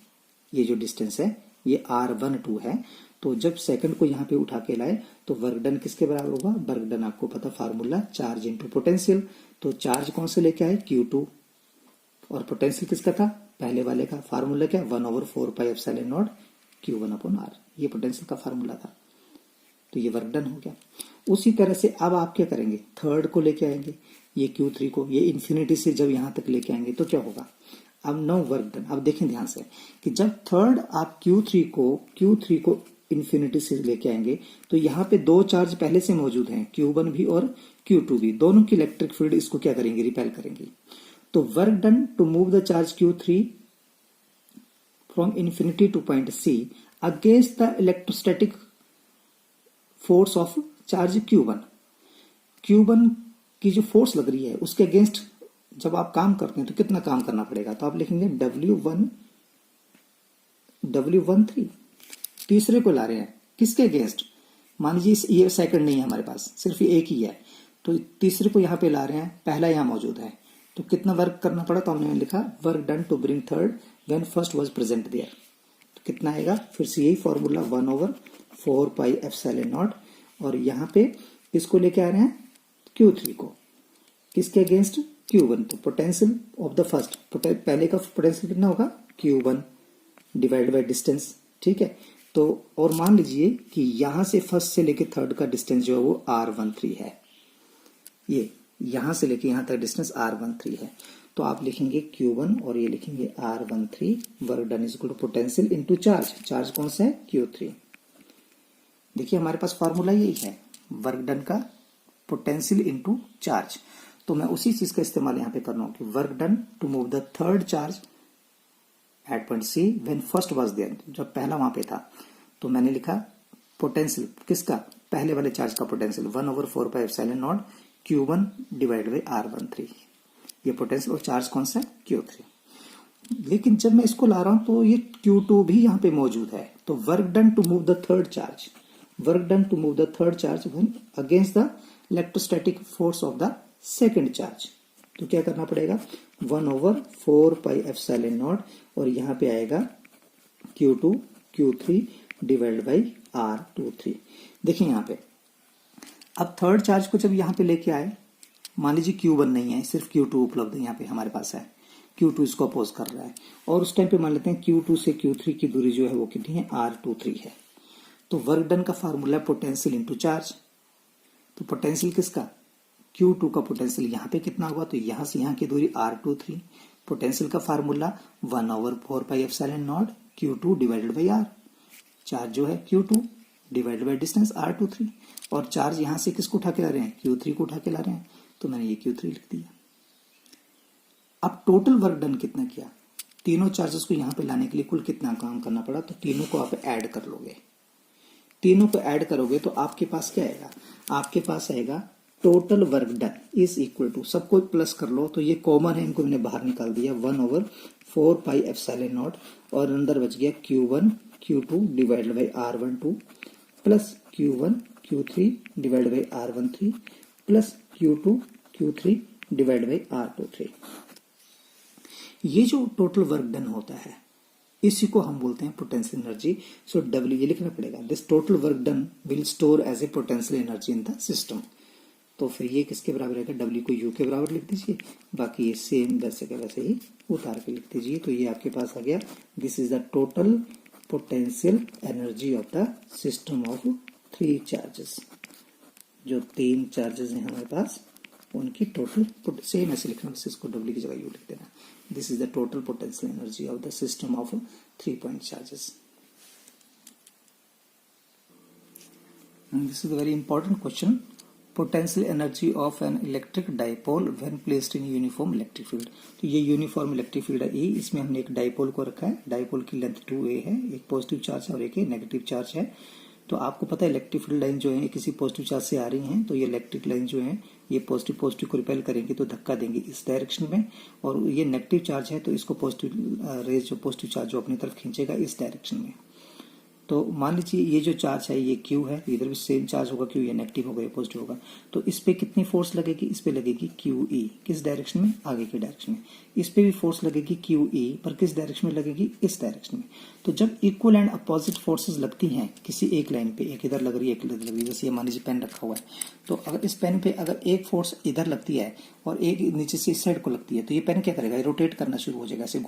ये जो डिस्टेंस है ये R12 है। तो जब सेकंड को यहाँ पे उठा के लाए तो वर्क डन किसके बराबर होगा, वर्क डन आपको पता फार्मूला चार्ज इंटू पोटेंशियल। तो चार्ज कौन से लेके आए, Q2, और पोटेंशियल किसका था, पहले वाले का। फार्मूला क्या, 1/4πε0 Q1/R, ये पोटेंशियल का फार्मूला था। तो ये वर्क डन हो गया। उसी तरह से अब आप क्या करेंगे, थर्ड को लेके आएंगे, ये Q3 को, ये इन्फिनिटी से जब यहां तक लेके आएंगे तो क्या होगा, अब नो वर्क डन। अब देखें ध्यान से कि जब थर्ड आप Q3 को इन्फिनिटी से लेके आएंगे तो यहाँ पे दो चार्ज पहले से मौजूद हैं, Q1 भी और Q2 भी, दोनों की इलेक्ट्रिक फील्ड इसको क्या करेंगे, रिपेल करेंगे। तो work done to move the charge Q3 from infinity to point C against the electrostatic force of charge Q1 की जो फोर्स लग रही है उसके अगेंस्ट जब आप काम करते हैं तो कितना काम करना पड़ेगा, तो आप लिखेंगे W13। तीसरे को ला रहे हैं किसके अगेंस्ट, मान लीजिए ये सेकंड नहीं है हमारे पास, सिर्फ एक ही है, तो तीसरे को यहाँ पे ला रहे हैं, पहला यहाँ मौजूद है, तो कितना वर्क करना पड़ा, तो हमने लिखा work done to bring third when first was present there. तो कितना आएगा, फिर से यही फॉर्मूला 1/4πε0, और यहाँ पे इसको लेके आ रहे हैं Q3 को, किसके अगेंस्ट, Q1। तो पोटेंशियल ऑफ द फर्स्ट, पहले का पोटेंशियल कितना होगा, Q1 डिवाइड बाय डिस्टेंस, ठीक है। तो और मान लीजिए कि यहां से फर्स्ट से लेके थर्ड का डिस्टेंस जो है वो R13 है, ये यहां से लेके यहां तक डिस्टेंस R13 है। तो आप लिखेंगे Q1 और ये लिखेंगे R13, work done is equal to potential into charge, charge कौन सा है, Q3। देखिए हमारे पास फॉर्मूला यही है, वर्क डन का पोटेंशियल इंटू चार्ज। तो मैं उसी चीज का इस्तेमाल यहां पे कर रहा हूं कि work done to move the third charge at point C when first was there, जब पहला वहां पे था, तो मैंने लिखा पोटेंशियल किसका, पहले वाले चार्ज का potential 1/4πε0 Q1 divide by R13, ये पोटेंशियल, और चार्ज कौन सा है, Q3। लेकिन जब मैं इसको ला रहा हूं तो ये Q2 भी यहाँ पे मौजूद है। तो work done to move the third charge, work done to move the third charge when against the electrostatic force of the second charge, तो क्या करना पड़ेगा, 1/4πε0, और यहाँ पे आएगा Q2 Q3 divide by R23। देखिए यहाँ पे अब थर्ड चार्ज को जब यहाँ पे लेके आए, मान लीजिए Q1 नहीं है, सिर्फ Q2 उपलब्ध है, यहाँ पे हमारे पास है, Q2 इसको अपोज कर रहा है, और उस टाइम पे मान लेते हैं Q2 से Q3 की दूरी जो है वो कितनी है, R23 है। तो वर्क डन का फार्मूला पोटेंशियल इंटू चार्ज, तो पोटेंशियल किसका, Q2 का पोटेंशियल यहाँ पे कितना होगा, तो यहाँ से यहाँ की दूरी R23, पोटेंशियल का formula 1/4πε0 Q2 divided by R, charge जो है Q2 divided by distance R23, और चार्ज यहाँ से किसको उठा के ला रहे हैं, Q3 को उठा के ला रहे हैं, तो मैंने ये Q3 लिख दिया। अब टोटल वर्क डन कितना किया, तीनों चार्जेस को यहाँ पे लाने के लिए कुल कितना काम करना पड़ा, तो तीनों को आप ऐड कर लोगे। तीनों को ऐड करोगे तो आपके पास क्या आएगा, आपके पास आएगा total work done is equal to, सबको प्लस कर लो तो ये कॉमन है, इनको मैंने बाहर निकाल दिया 1/4 पाई एप्सिलॉन नॉट, और अंदर बच गया Q1 Q2 divided by R12 plus Q1 Q3 divided by R13 plus Q2 Q3 divided by R23। ये जो टोटल वर्क डन होता है इसी को हम बोलते हैं पोटेंशियल एनर्जी। सो W ये लिखना पड़ेगा, this total work done will store as a potential energy in the system. तो फिर ये किसके बराबर रहेगा, W को U के बराबर लिख दीजिए, बाकी ये सेम वैसे का वैसे ही उतार के लिख दीजिए। तो ये आपके पास आ गया, this is the total potential energy of the system of 3 charges. जो 3 चार्जेस हैं हमारे पास उनकी टोटल, सेम ऐसे लिखना, इसको W की जगह U लिख देना। This is the total potential energy of the system of 3 point charges. This is a very important question, potential energy of an electric dipole when placed in uniform electric field. तो ये uniform electric field है E, इसमें हमने एक dipole को रखा है, dipole की लेंथ 2a है, एक पॉजिटिव चार्ज है और एक नेगेटिव चार्ज है। तो आपको पता है इलेक्ट्रिक फील्ड लाइन जो है किसी पॉजिटिव चार्ज से आ रही हैं, तो ये इलेक्ट्रिक लाइन जो है ये पॉजिटिव पॉजिटिव को रिपेल करेंगे तो धक्का देंगे इस डायरेक्शन में, और ये नेगेटिव चार्ज है तो इसको पॉजिटिव रेज जो पॉजिटिव चार्ज जो अपनी तरफ खींचेगा इस डायरेक्शन में। तो मान लीजिए ये जो चार्ज है ये Q है, इधर भी सेम चार्ज होगा Q, ये नेगेटिव होगा ये पॉजिटिव होगा, तो इस पे कितनी फोर्स लगेगी, इस पे लगेगी QE, किस डायरेक्शन में, आगे के डायरेक्शन में। इस पे भी फोर्स लगेगी QE, पर किस डायरेक्शन में लगेगी, इस डायरेक्शन में। तो जब इक्वल एंड अपोजिट फोर्सेज लगती हैं किसी एक लाइन पे, एक इधर लग रही है एक इधर लग रही है, जैसे ये मान लीजिए पेन रखा हुआ है, तो अगर इस पेन पे अगर एक फोर्स इधर लगती है और एक नीचे से इस साइड को लगती है, तो ये पेन क्या करेगा, रोटेट करना शुरू हो जाएगा, ऐसे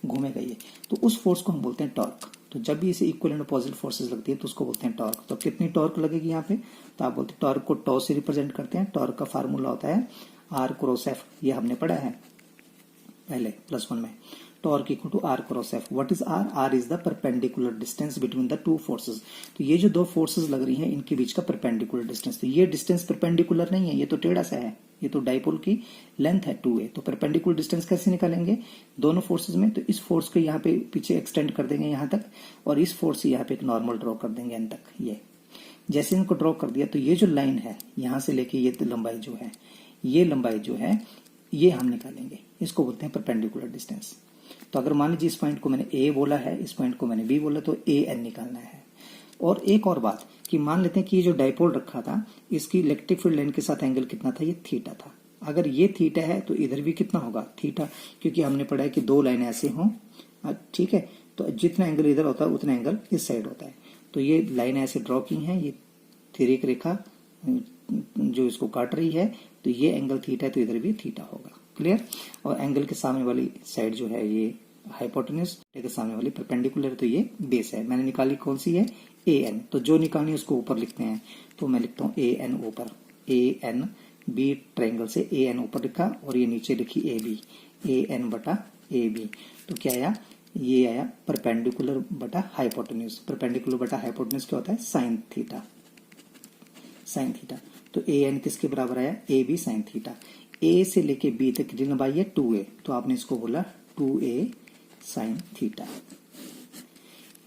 घूमेगा ये, तो उस फोर्स को हम बोलते हैं टॉर्क। तो जब भी इसे इक्वल एंड अपोजिट फोर्सेस लगती है तो उसको बोलते हैं टॉर्क। तो कितनी टॉर्क लगेगी यहाँ पे, तो आप बोलते हैं टॉर्क को टॉ से रिप्रेजेंट करते हैं। टॉर्क का फार्मूला होता है R क्रॉस F, ये हमने पढ़ा है पहले +1 में। Torque equal to R cross F। What is R? R is the perpendicular distance between the 2 forces. तो ये जो 2 फोर्सेस लग रही हैं इनके बीच का परपेंडिकुलर डिस्टेंस, तो ये डिस्टेंस परपेंडिकुलर नहीं है, ये तो टेढ़ा सा है, ये तो डाइपोल की लेंथ है 2a। तो परपेंडिकुलर डिस्टेंस कैसे निकालेंगे, दोनों फोर्सेस में, तो इस फोर्स को यहाँ पे पीछे एक्सटेंड कर देंगे यहाँ तक, और इस फोर्स से यहाँ पे एक नॉर्मल ड्रॉ कर देंगे एन तक। ये जैसे इनको ड्रॉ कर दिया तो ये जो लाइन है यहाँ से लेके ये लंबाई जो है, ये लंबाई जो है ये हम निकालेंगे, इसको बोलते हैं परपेंडिकुलर डिस्टेंस। तो अगर मान लीजिए इस पॉइंट को मैंने A बोला है, इस पॉइंट को मैंने B बोला, तो AN निकालना है। और एक और बात कि मान लेते हैं कि ये जो डाइपोल रखा था इसकी इलेक्ट्रिक फील्ड लाइन के साथ एंगल कितना था, ये थीटा था। अगर ये थीटा है तो इधर भी कितना होगा, थीटा, क्योंकि हमने पढ़ा है कि 2 लाइनें ऐसे हों, ठीक है, तो जितना एंगल इधर होता है उतना एंगल इस साइड होता है। तो ये लाइनें ऐसे ड्रॉ की हैं, ये तिरक रेखा जो इसको काट रही है, तो ये एंगल थीटा है तो इधर भी थीटा होगा। क्लियर? और एंगल के सामने वाली साइड जो है ये हाइपोटेन्यूज, के सामने वाली परपेंडिकुलर, तो ये बेस है। मैंने निकाली कौन सी है, AN। तो जो निकालनी है उसको ऊपर लिखते हैं, तो मैं लिखता हूँ AN ऊपर, AN B ट्रायंगल से AN ऊपर लिखा, और ये नीचे लिखी AB, AN बटा AB। तो क्या आया, ये आया परपेंडिकुलर बटा हाइपोटेन्यूज। परपेंडिकुलर बटा हाइपोटेन्यूज क्या होता है, साइन थीटा, साइन थीटा। तो AN किसके बराबर आया, AB साइन थीटा। A से लेके B तक कितनी लंबाई है, 2a, तो आपने इसको बोला 2a साइन थीटा।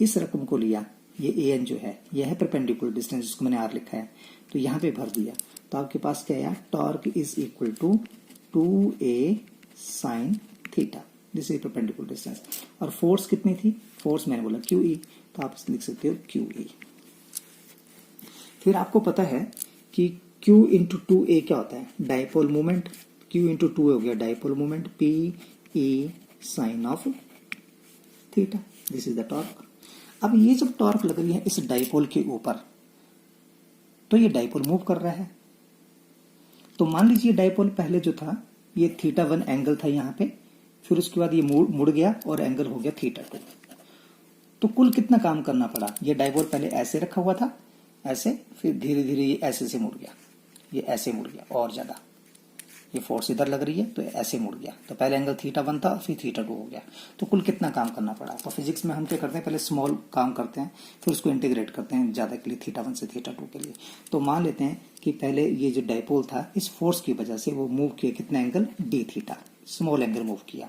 इस रकम को लिया, ये AN जो है यह है परपेंडिकुलर डिस्टेंस जिसको मैंने R लिखा है, तो यहाँ पे भर दिया, तो आपके पास क्या आया, torque is equal to 2a sine theta, this is perpendicular distance. और फोर्स कितनी थी, फोर्स मैंने बोला QE, तो आप लिख सकते हो QE। फिर आपको पता है कि Q इंटू 2a क्या होता है, dipole moment. Q into 2a हो गया dipole moment, PE sine of theta, this is the torque. अब ये जब टॉर्क लग रही है इस डाइपोल के ऊपर, तो ये डाइपोल मूव कर रहा है। तो मान लीजिए डाइपोल पहले जो था ये θ1 एंगल था यहाँ पे, फिर उसके बाद ये मुड़ गया और एंगल हो गया θ2। तो कुल कितना काम करना पड़ा, ये डाइपोल पहले ऐसे रखा हुआ था, ऐसे, फिर धीरे धीरे ये ऐसे से मुड़ गया, ये ऐसे मुड़ गया और ज्यादा, ये फोर्स इधर लग रही है तो ऐसे मुड़ गया, तो पहले एंगल θ1 था फिर θ2 हो गया। तो कुल कितना काम करना पड़ा? तो फिजिक्स में हम क्या करते हैं, पहले स्मॉल काम करते हैं फिर उसको इंटीग्रेट करते हैं ज़्यादा के लिए, θ1 से θ2 के लिए। तो मान लेते हैं कि पहले ये जो डाइपोल था इस फोर्स की वजह से वो मूव किया कितना angle d θ, small angle move किया,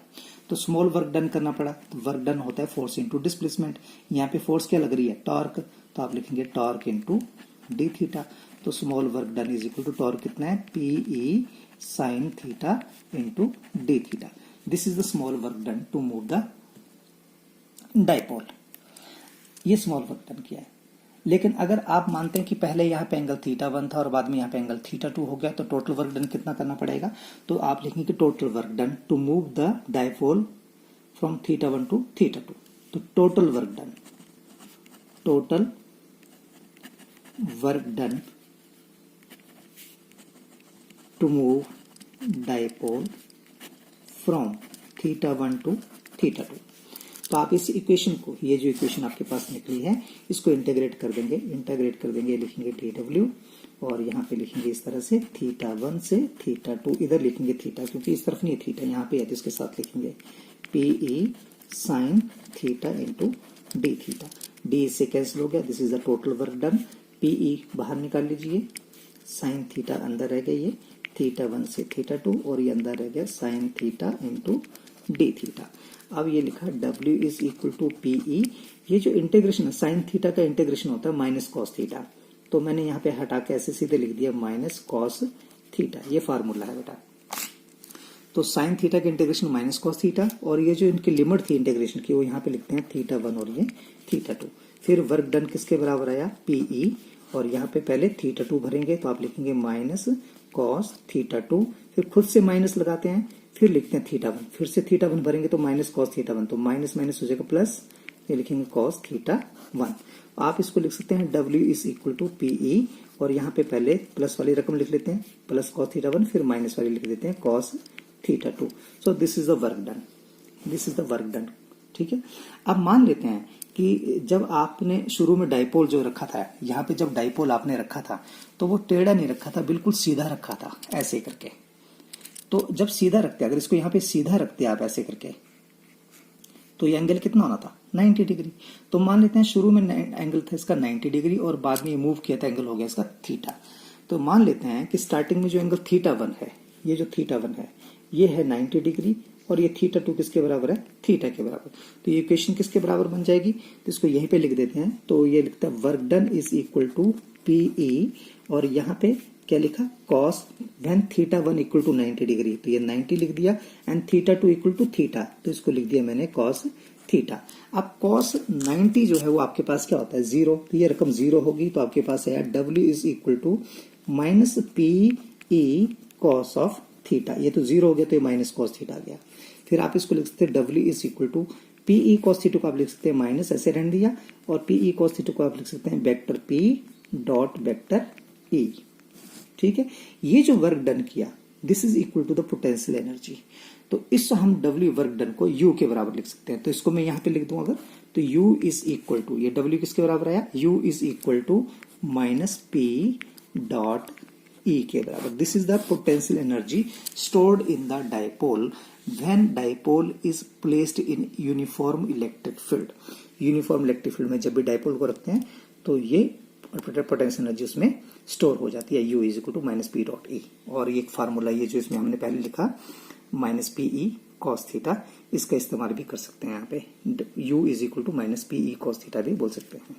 तो स्मॉल वर्क डन करना पड़ा। तो वर्क डन होता है फोर्स इंटू डिस्प्लेसमेंट। यहाँ पे फोर्स क्या लग रही है? टॉर्क, तो आप लिखेंगे टॉर्क इंटू d θ। तो small work done is equal to torque कितना है? PE sine theta into d θ। This is the small work done to move the dipole. ये स्मॉल वर्क डन किया है। लेकिन अगर आप मानते हैं कि पहले यहाँ पे एंगल θ1 था और बाद में यहाँ पे एंगल θ2 हो गया, तो टोटल वर्क डन कितना करना पड़ेगा? तो आप लिखेंगे कि total work done to move the dipole from θ1 to θ2। तो total work done to move dipole from θ1 to θ2। तो आप इस इक्वेशन को, ये जो इक्वेशन आपके पास निकली है, इसको इंटीग्रेट कर देंगे, लिखेंगे dw और यहाँ पे लिखेंगे इस तरह से θ1 से θ2, इधर लिखेंगे थीटा क्योंकि इस तरफ नहीं है थीटा, यहाँ पे है तो इसके साथ लिखेंगे PE sine theta into d θ। d इससे कैंसिल हो गया, this is the total work done. PE बाहर निकाल लीजिए, साइन थीटा अंदर रह गई है, θ1 से θ2 और ये अंदर रह गया साइन थीटा इंटू d θ। अब ये लिखा W is equal to PE। ये जो इंटीग्रेशन है साइन थीटा का इंटीग्रेशन होता है माइनस कॉस थीटा, तो मैंने यहाँ पे हटा के ऐसे सीधे लिख दिया माइनस कॉस थीटा, ये फार्मूला है बेटा। तो साइन थीटा का इंटीग्रेशन माइनस कॉस थीटा, और ये जो इनकी लिमिट थी इंटीग्रेशन की वो यहाँ पे लिखते हैं θ1 और ये θ2। फिर वर्क डन किसके बराबर आया? PE, और यहाँ पे पहले θ2 भरेंगे तो आप लिखेंगे माइनस कॉस θ2, फिर खुद से माइनस लगाते हैं, फिर लिखते हैं θ1, फिर से θ1 भरेंगे तो माइनस कॉस θ1, तो माइनस माइनस हो जाएगा प्लस, ये लिखेंगे कॉस θ1। आप इसको लिख सकते हैं W is equal to PE, और यहाँ पे पहले प्लस वाली रकम लिख लेते हैं प्लस कॉस θ1, फिर माइनस वाली लिख देते हैं cos θ2। So this is the work done, ठीक है। अब मान लेते हैं कि जब आपने शुरू में डाइपोल जो रखा था, यहाँ पे जब डाइपोल आपने रखा था तो वो टेढ़ा नहीं रखा था, बिल्कुल सीधा रखा था ऐसे करके। तो जब सीधा रखते, अगर इसको यहाँ पे सीधा रखते आप ऐसे करके, तो ये एंगल कितना होना था? 90 डिग्री। तो मान लेते हैं शुरू में एंगल था इसका 90 डिग्री और बाद में ये मूव किया था एंगल हो गया इसका थीटा। तो मान लेते हैं कि स्टार्टिंग में जो एंगल θ1 है, ये जो θ1 है ये है 90 डिग्री और ये θ2 किसके बराबर है? थीटा के बराबर। तो ये इक्वेशन किसके बराबर बन जाएगी? तो इसको यहीं पे लिख देते हैं। तो ये लिखता है work done is equal to PE, और यहाँ पे क्या लिखा? Cos when θ1 equal to 90 degree, तो ये 90 लिख दिया, एंड θ2 इक्वल टू थीटा, तो इसको लिख दिया मैंने कॉस थीटा। अब कॉस 90 जो है वो आपके पास क्या होता है? 0, तो ये रकम 0 होगी, तो आपके पास है W is equal to minus PE cos of theta. ये तो 0 हो गया तो ये माइनस कॉस थीटा आ गया। फिर आप इसको लिख सकते हैं W is equal to PE cos theta को आप लिख सकते हैं माइनस, ऐसे रहने दिया, और PE कॉस थीटा को आप लिख सकते हैं vector P dot vector E, ठीक है। ये जो वर्क डन किया this is equal to the potential energy. तो इससे हम W वर्क डन को U के बराबर लिख सकते हैं। तो इसको मैं यहाँ पे लिख दूं अगर, तो U इज इक्वल टू, ये W किसके बराबर आया? U is equal to minus P dot E के बराबर। This is the potential energy stored in the dipole when dipole is placed in uniform electric field. Uniform electric field में जब भी dipole को रखते हैं तो ये पोटेंशियल एनर्जी उसमें स्टोर हो जाती है, U is equal to minus P dot E। और ये एक फार्मूला ये जो इसमें हमने पहले लिखा माइनस PE कॉस थीटा, इसका इस्तेमाल भी कर सकते हैं यहाँ पे, U is equal to minus PE cos theta भी बोल सकते हैं।